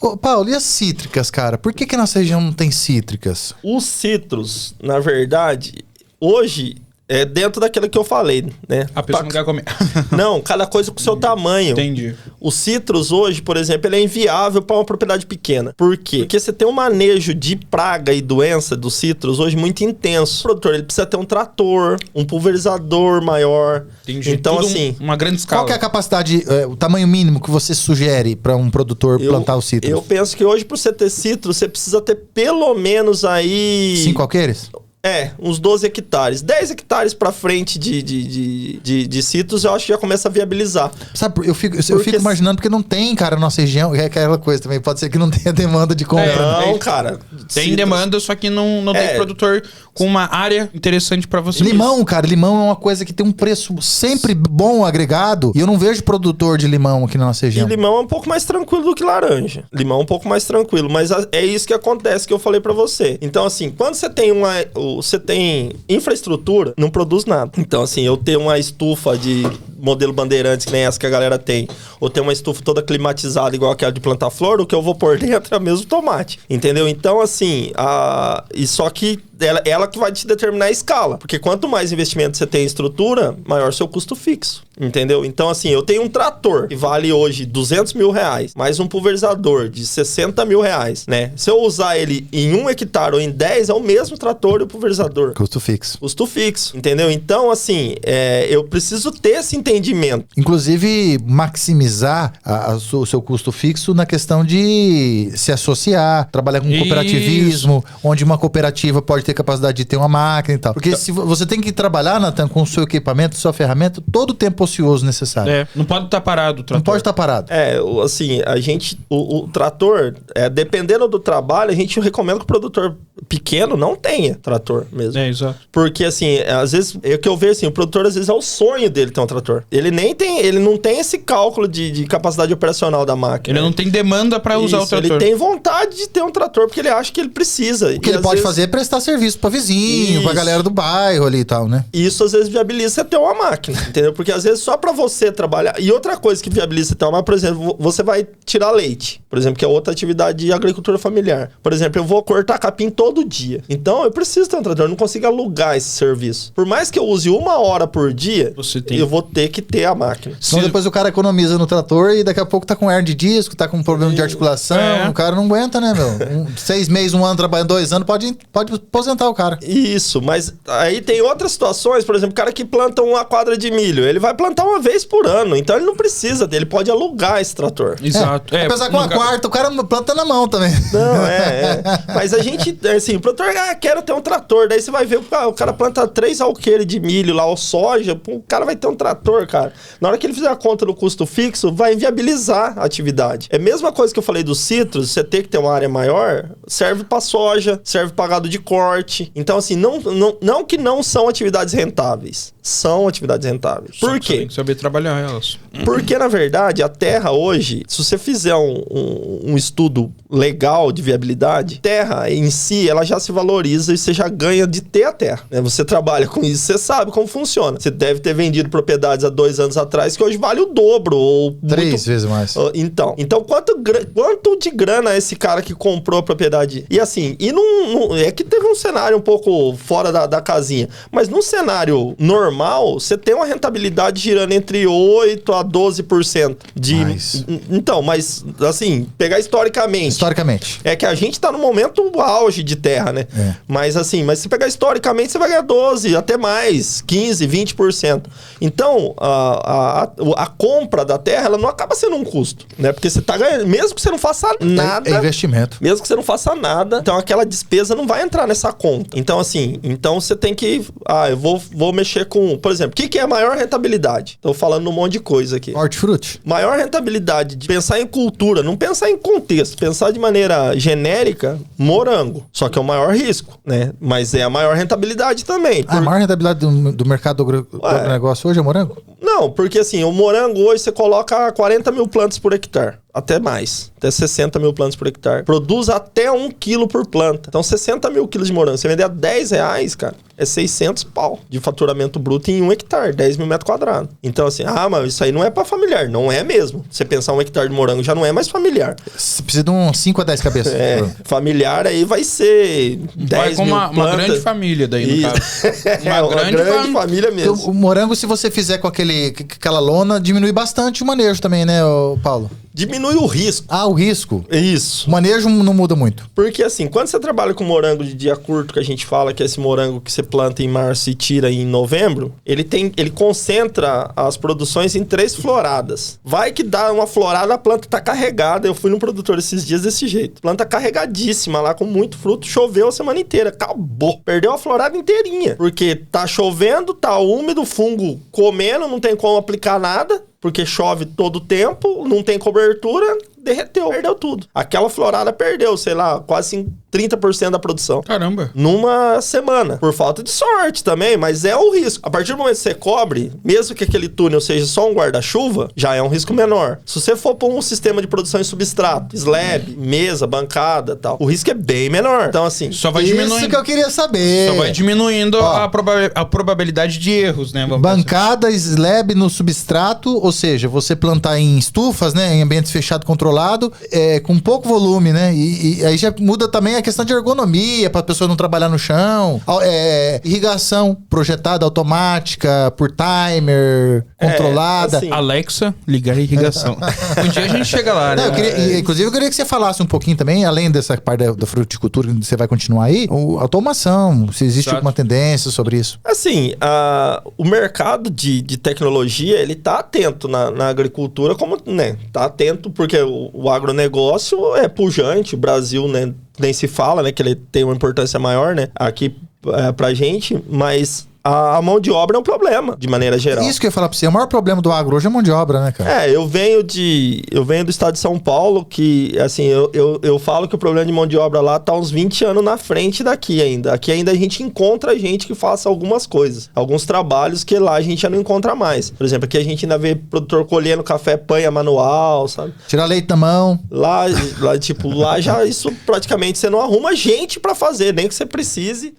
Ô, Paulo, e as cítricas, cara? Por que nossa região não tem cítricas? Os citros, na verdade, hoje... É dentro daquilo que eu falei, né? A pessoa não quer comer. Não, cada coisa com o seu tamanho. Entendi. O citrus hoje, por exemplo, ele é inviável para uma propriedade pequena. Por quê? Porque você tem um manejo de praga e doença do citrus hoje muito intenso. O produtor, ele precisa ter um trator, um pulverizador maior. Entendi. Então, Tudo assim... uma grande escala. Qual que é a capacidade, o tamanho mínimo que você sugere para um produtor plantar o citrus? Eu penso que hoje, para você ter citrus, você precisa ter pelo menos aí... 5 alqueires? Uns 12 hectares. 10 hectares pra frente de citrus, eu acho que já começa a viabilizar. Sabe, eu fico imaginando, porque não tem, cara, na nossa região, é aquela coisa também, pode ser que não tenha demanda de compra. Não, cara. Tem citrus. demanda, só que não tem produtor com uma área interessante pra você. Limão, cara, limão é uma coisa que tem um preço sempre bom agregado, e eu não vejo produtor de limão aqui na nossa região. E limão é um pouco mais tranquilo do que laranja. Limão é um pouco mais tranquilo, mas é isso que acontece que eu falei pra você. Então, assim, quando você tem você tem infraestrutura, não produz nada. Então, assim, eu ter uma estufa de modelo Bandeirantes, que nem essa que a galera tem, ou ter uma estufa toda climatizada igual aquela de plantar flor, o que eu vou pôr dentro é mesmo tomate. Entendeu? Então, assim, e só que ela que vai te determinar a escala. Porque quanto mais investimento você tem em estrutura, maior seu custo fixo. Entendeu? Então, assim, eu tenho um trator que vale hoje 200 mil reais, mais um pulverizador de 60 mil reais, né? Se eu usar ele em 1 hectare ou em 10, é o mesmo trator e o pulverizador. Custo fixo. Custo fixo, entendeu? Então, assim, eu preciso ter esse entendimento. Inclusive, maximizar o seu custo fixo na questão de se associar, trabalhar com cooperativismo, onde uma cooperativa pode ter capacidade de ter uma máquina e tal. Porque se você tem que trabalhar, Nathan, com o seu equipamento, sua ferramenta, todo o tempo ocioso necessário. Não pode estar parado o trator. Não pode estar parado. Assim, a gente, o trator, dependendo do trabalho, a gente recomenda que o produtor pequeno não tenha trator mesmo. Exato. Porque, assim, às vezes, é o que eu vejo, assim, o produtor, às vezes, é o sonho dele ter um trator. Ele não tem esse cálculo de capacidade operacional da máquina. Ele não tem demanda pra usar o trator. Ele tem vontade de ter um trator, porque ele acha que ele precisa. O que ele pode fazer é prestar serviço pra vizinho, pra galera do bairro ali e tal, né? Isso, às vezes, viabiliza você ter uma máquina, entendeu? Porque, às vezes, só pra você trabalhar... E outra coisa que viabiliza você ter uma máquina, por exemplo, você vai tirar leite, por exemplo, que é outra atividade de agricultura familiar. Por exemplo, eu vou cortar capim todo dia. Então, eu preciso ter um trator, eu não consigo alugar esse serviço. Por mais que eu use 1 hora por dia, eu vou ter que ter a máquina. Senão depois o cara economiza no trator e daqui a pouco tá com hernia de disco, tá com problema de articulação, o cara não aguenta, né, meu? 6 meses, 1 ano, trabalhando 2 anos, pode aposentar o cara. Isso, mas aí tem outras situações, por exemplo, o cara que planta uma quadra de milho, ele vai plantar uma vez por ano, então ele não precisa dele, pode alugar esse trator. Exato. Apesar que uma quarta, o cara planta na mão também. Não, mas a gente, assim, o produtor, quero ter um trator, daí você vai ver, o cara planta 3 alqueires de milho lá, ou soja, o cara vai ter um trator, cara. Na hora que ele fizer a conta do custo fixo, vai inviabilizar a atividade. É a mesma coisa que eu falei dos citros, você ter que ter uma área maior, serve pra soja, serve pra gado de corte. Então, assim, não que não são atividades rentáveis. São atividades rentáveis. Por quê? Tem que saber trabalhar elas. Porque, na verdade, a terra hoje, se você fizer um estudo legal de viabilidade, terra em si, ela já se valoriza e você já ganha de ter a terra. Né? Você trabalha com isso, você sabe como funciona. Você deve ter vendido propriedades há 2 anos atrás que hoje vale o dobro. Ou 3 vezes mais. Então quanto de grana esse cara que comprou a propriedade? E assim, é que teve um cenário um pouco fora da casinha, mas num cenário normal, você tem uma rentabilidade girando entre 8% a 12%. Então, mas assim, pegar historicamente. É que a gente tá no momento auge de terra, né? Mas assim, se pegar historicamente, você vai ganhar 12%, até mais, 15%, 20%. Então, a compra da terra, ela não acaba sendo um custo, né? Porque você tá ganhando, mesmo que você não faça nada... É investimento. Mesmo que você não faça nada, então aquela despesa não vai entrar nessa conta. Então, assim, você tem que... eu vou mexer com... Por exemplo, o que é a maior rentabilidade? Tô falando um monte de coisa aqui. Hortifruti. Maior rentabilidade de pensar em cultura, não pensar em contexto, pensar de maneira genérica, morango. Só que é o maior risco, né? Mas é a maior rentabilidade também. A maior rentabilidade do mercado do negócio hoje é morango? Não, porque assim, o morango hoje você coloca 40 mil plantas por hectare. até mais, até 60 mil plantas por hectare. Produz até 1 quilo por planta. Então 60 mil quilos de morango, você vender a R$10, cara, é 600 pau de faturamento bruto em 1 hectare, 10 mil metros quadrados. Então assim, mas isso aí não é pra familiar. Não é mesmo. Você pensar 1 hectare de morango já não é mais familiar. Você precisa de uns 5 a 10 cabeças. Familiar aí vai ser 10 com mil uma grande família daí, no caso. Uma grande família mesmo. Então, o morango, se você fizer com aquela lona, diminui bastante o manejo também, né, Paulo? Diminui o risco. O risco. Isso. O manejo não muda muito. Porque assim, quando você trabalha com morango de dia curto, que a gente fala que é esse morango que você planta em março e tira em novembro, ele concentra as produções em 3 floradas. Vai que dá uma florada, a planta tá carregada. Eu fui num produtor esses dias desse jeito. Planta carregadíssima lá, com muito fruto. Choveu a semana inteira. Acabou. Perdeu a florada inteirinha. Porque tá chovendo, tá úmido, fungo comendo, não tem como aplicar nada. Porque chove todo o tempo, não tem cobertura, derreteu, perdeu tudo. Aquela florada perdeu, sei lá, quase 30% da produção. Caramba. Numa semana. Por falta de sorte também, mas é o risco. A partir do momento que você cobre, mesmo que aquele túnel seja só um guarda-chuva, já é um risco menor. Se você for para um sistema de produção em substrato, slab, mesa, bancada e tal, o risco é bem menor. Então, assim... Só vai diminuindo. Isso que eu queria saber. Só vai diminuindo a probabilidade de erros, né? Bancada, slab no substrato, ou seja, você plantar em estufas, né? Em ambientes fechados, controlado, com pouco volume, né? E aí já muda também a questão de ergonomia, para a pessoa não trabalhar no chão. Irrigação projetada, automática, por timer, controlada. Assim, Alexa, ligar a irrigação. Um dia a gente chega lá, né? Inclusive, eu queria que você falasse um pouquinho também, além dessa parte da fruticultura que você vai continuar aí, automação, se existe alguma tendência sobre isso. Assim, o mercado de tecnologia, ele tá atento na agricultura, como, né? Tá atento porque o agronegócio é pujante, o Brasil, né? Nem se fala, né? Que ele tem uma importância maior, né? Aqui pra gente, mas... A mão de obra é um problema, de maneira geral. Isso que eu ia falar pra você. O maior problema do agro hoje é a mão de obra, né, cara? Eu venho do estado de São Paulo, que, assim, eu falo que o problema de mão de obra lá tá uns 20 anos na frente daqui ainda. Aqui ainda a gente encontra gente que faça algumas coisas. Alguns trabalhos que lá a gente já não encontra mais. Por exemplo, aqui a gente ainda vê produtor colhendo café, panha manual, sabe? Tirar leite na mão. Lá já isso praticamente você não arruma gente pra fazer, nem que você precise.